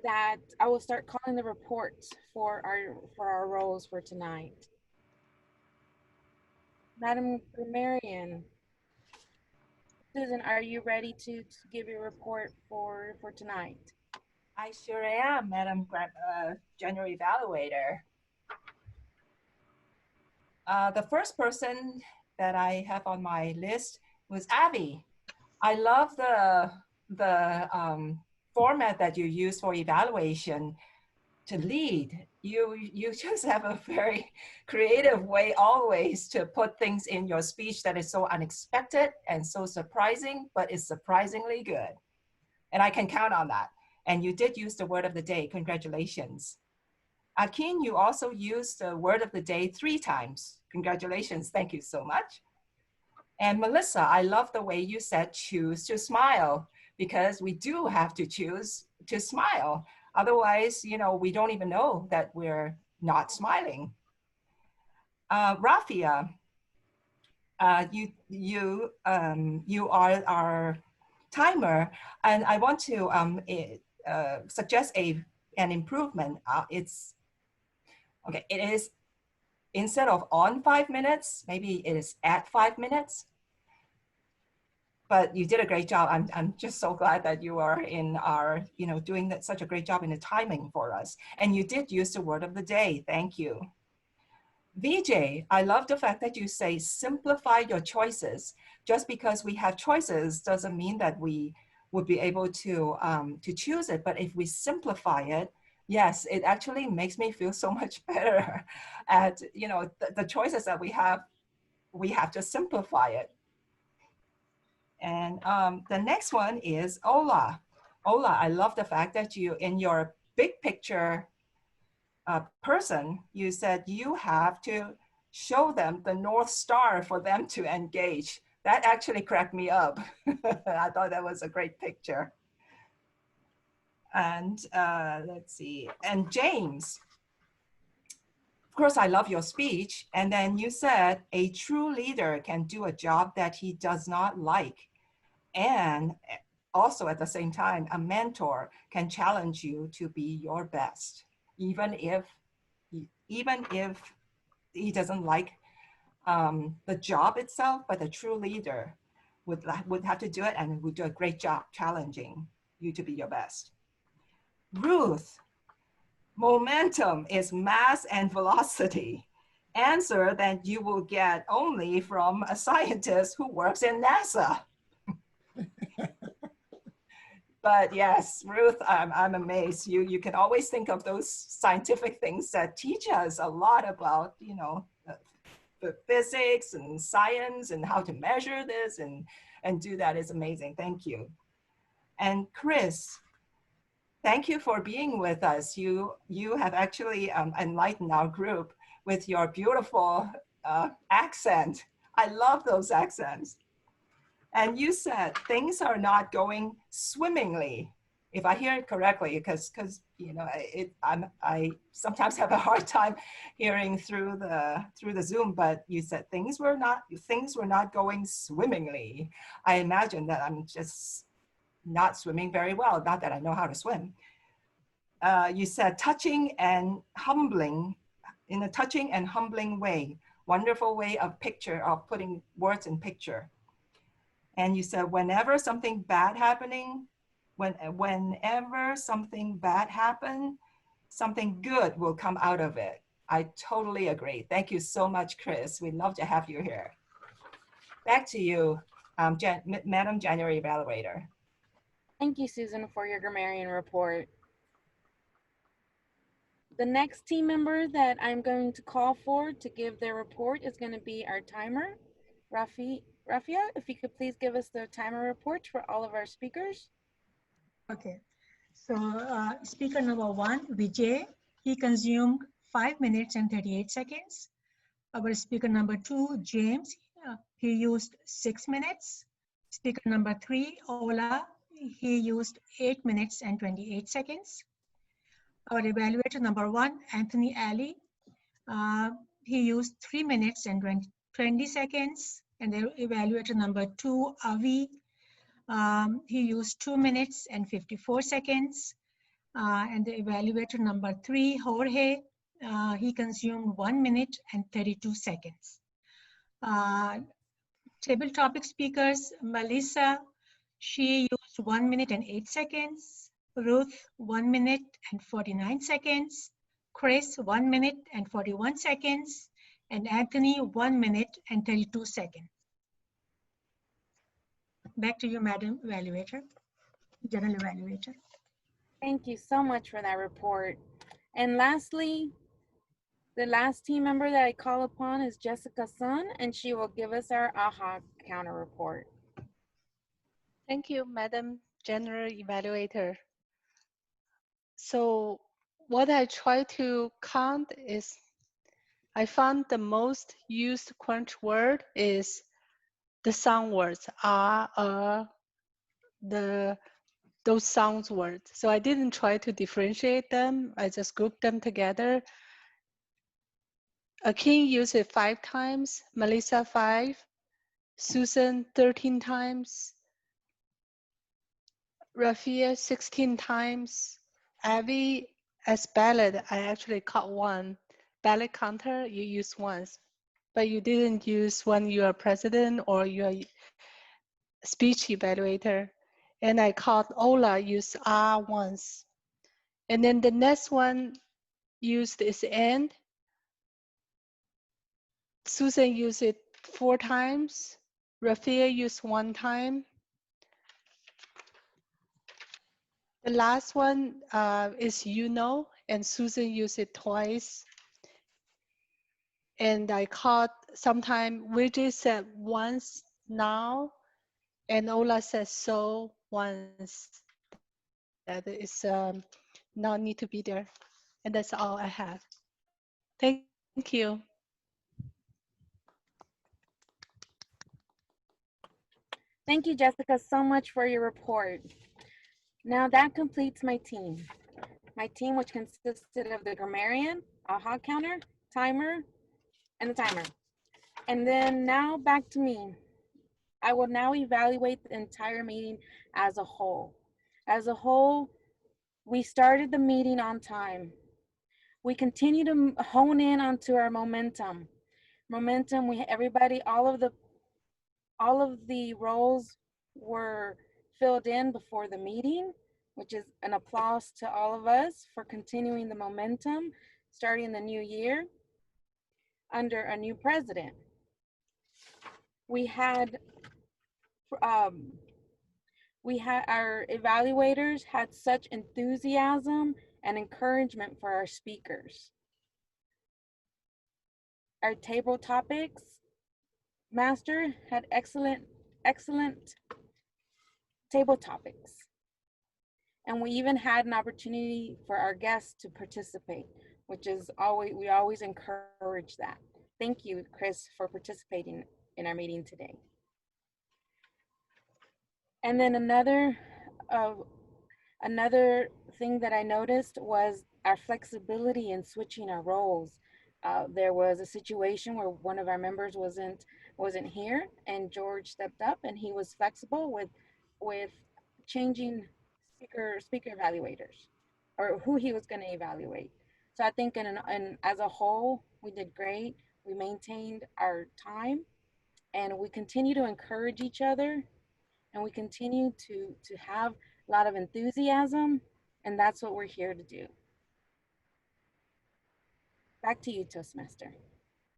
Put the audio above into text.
that I will start calling the reports for our roles for tonight. Madam Grammarian, Susan, are you ready to give your report for tonight? I sure am, January Evaluator. The first person that I have on my list was Abby. I love the format that you use for evaluation to lead. You just have a very creative way always to put things in your speech that is so unexpected and so surprising, but it's surprisingly good. And I can count on that. And you did use the word of the day. Congratulations. Akin, you also used the word of the day 3 times. Congratulations. Thank you so much. And Melissa, I love the way you said choose to smile, because we do have to choose to smile. Otherwise, we don't even know that we're not smiling. Rafia, you are our timer, and I want to suggest an improvement. It is, instead of on 5 minutes, maybe it is at 5 minutes. But you did a great job. I'm just so glad that you are in our, doing such a great job in the timing for us. And you did use the word of the day. Thank you. VJ, I love the fact that you say simplify your choices. Just because we have choices doesn't mean that we would be able to choose it. But if we simplify it, yes, it actually makes me feel so much better at, the choices that we have to simplify it. And the next one is Ola. Ola, I love the fact that you, in your big picture person, you said you have to show them the North Star for them to engage. That actually cracked me up. I thought that was a great picture. And let's see, and James, of course, I love your speech. And then you said a true leader can do a job that he does not like. And also at the same time, a mentor can challenge you to be your best, even if he doesn't like the job itself, but a true leader would have to do it and would do a great job challenging you to be your best. Ruth, momentum is mass and velocity. Answer that you will get only from a scientist who works in NASA. But yes, Ruth, I'm amazed. You can always think of those scientific things that teach us a lot about, the physics and science and how to measure this and do that is amazing. Thank you. And Chris, thank you for being with us. You have actually enlightened our group with your beautiful accent. I love those accents. And you said things are not going swimmingly, if I hear it correctly, because I sometimes have a hard time hearing through the Zoom. But you said things were not going swimmingly. I imagine that I'm just not swimming very well. Not that I know how to swim. You said touching and humbling, in a touching and humbling way. Wonderful way of putting words in picture. And you said, whenever something bad happens, something good will come out of it. I totally agree. Thank you so much, Chris. We'd love to have you here. Back to you, Madam January Evaluator. Thank you, Susan, for your grammarian report. The next team member that I'm going to call for to give their report is going to be our timer, Rafia, if you could please give us the timer report for all of our speakers. Okay, so speaker number 1, Vijay, he consumed 5 minutes and 38 seconds. Our speaker number 2, James, he used 6 minutes. Speaker number 3, Ola, he used 8 minutes and 28 seconds. Our evaluator number 1, Anthony Ali, he used 3 minutes and 20 seconds. And the evaluator number 2, Avi, he used 2 minutes and 54 seconds. And the evaluator number 3, Jorge, he consumed 1 minute and 32 seconds. Table topic speakers, Melissa, she used 1 minute and 8 seconds. Ruth, 1 minute and 49 seconds. Chris, 1 minute and 41 seconds. And Anthony, 1 minute and 32 seconds. Back to you, Madam Evaluator, General Evaluator. Thank you so much for that report. And lastly, the last team member that I call upon is Jessica Sun, and she will give us our AHA counter report. Thank you, Madam General Evaluator. So what I try to count is, I found the most used crunch word is the sound words, those sounds words. So I didn't try to differentiate them. I just grouped them together. Akin used it 5 times, Melissa 5, Susan 13 times, Rafia 16 times, Abby as ballot, I actually caught 1. Ballot counter you use once, but you didn't use when you are president or you are speech evaluator. And I caught Ola use R once. And then the next one used is and. Susan used it 4 times. Rafia used 1 time. The last one is you know, and Susan used it twice. And I caught sometime Widget said once now, and Ola says so once. That is not need to be there. And that's all I have. Thank you. Thank you, Jessica, so much for your report. Now that completes my team. My team, which consisted of the grammarian, AHA counter, timer, and the timer. And then now back to me. I will now evaluate the entire meeting as a whole. As a whole, we started the meeting on time. We continue to hone in onto our momentum. Momentum, everybody, all of the roles were filled in before the meeting, which is an applause to all of us for continuing the momentum, starting the new year under a new president. We had our evaluators had such enthusiasm and encouragement for our speakers. Our table topics master had excellent table topics. And we even had an opportunity for our guests to participate, which is we always encourage that. Thank you, Chris, for participating in our meeting today. And then another thing that I noticed was our flexibility in switching our roles. There was a situation where one of our members wasn't here, and George stepped up, and he was flexible with changing speaker evaluators, or who he was going to evaluate. So I think as a whole, we did great. We maintained our time, and we continue to encourage each other, and we continue to have a lot of enthusiasm, and that's what we're here to do. Back to you, Toastmaster.